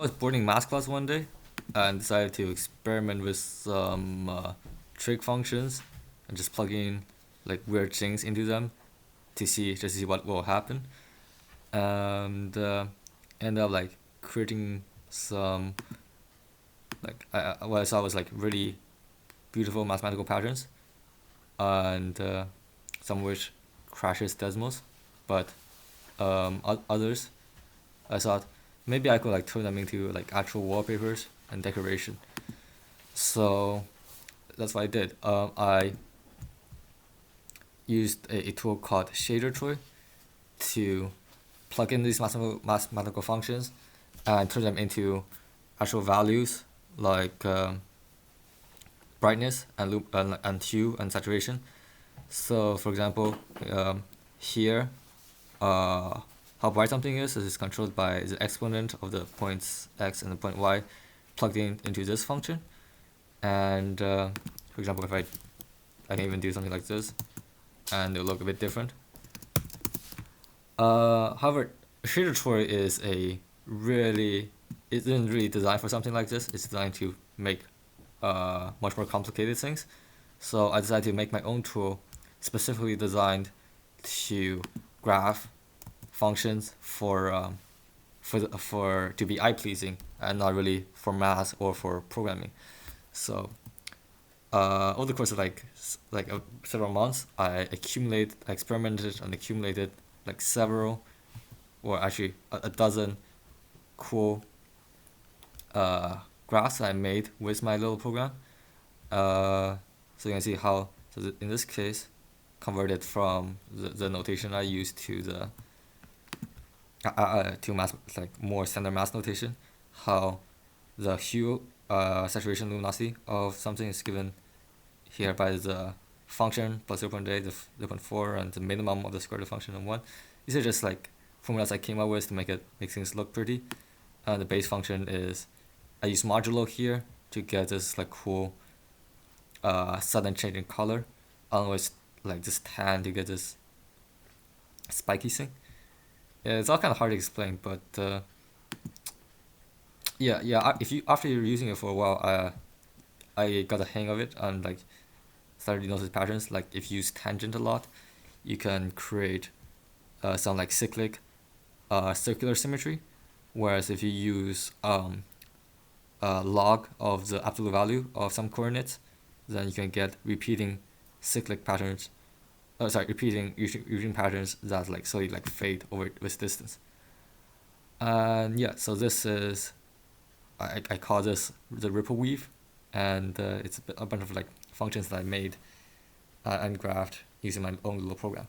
was boarding math class one day and decided to experiment with some trig functions and just plugging like weird things into them to see what will happen, and end up like creating some like what I saw was like really beautiful mathematical patterns, and some of which crashes Desmos, but others I thought maybe I could like turn them into like actual wallpapers and decoration. So that's what I did. I used a tool called Shader Toy to plug in these mathematical functions and turn them into actual values like brightness and and hue and saturation. So for example, here, how bright something is controlled by the exponent of the points x and the point y plugged into this function. And for example, if I can even do something like this, and it'll look a bit different. However, Shader Toy isn't really designed for something like this. It's designed to make much more complicated things. So I decided to make my own tool specifically designed to graph functions for to be eye pleasing and not really for math or for programming. So over the course of several months, I experimented and accumulated like several, or actually a dozen cool graphs I made with my little program. So you can see how, in this case, converted from the notation I used to the to math, like more standard math notation, how the hue, saturation, luminosity of something is given here by the function plus 0.8, the 0.4, and the minimum of the square root of the function of 1. These are just like formulas I came up with to make things look pretty. The base function is, I use modulo here to get this like cool sudden change in color, along with like this tan to get this spiky thing. Yeah, it's all kind of hard to explain, but yeah. If you after you're using it for a while, I got a hang of it and like started to notice patterns. Like if you use tangent a lot, you can create some like cyclic circular symmetry, whereas if you use log of the absolute value of some coordinates, then you can get repeating cyclic patterns. Repeating patterns that like slowly like fade over with distance. And yeah, so this is, I call this the Rippleweave, and it's a bunch of like functions that I made and graphed using my own little program.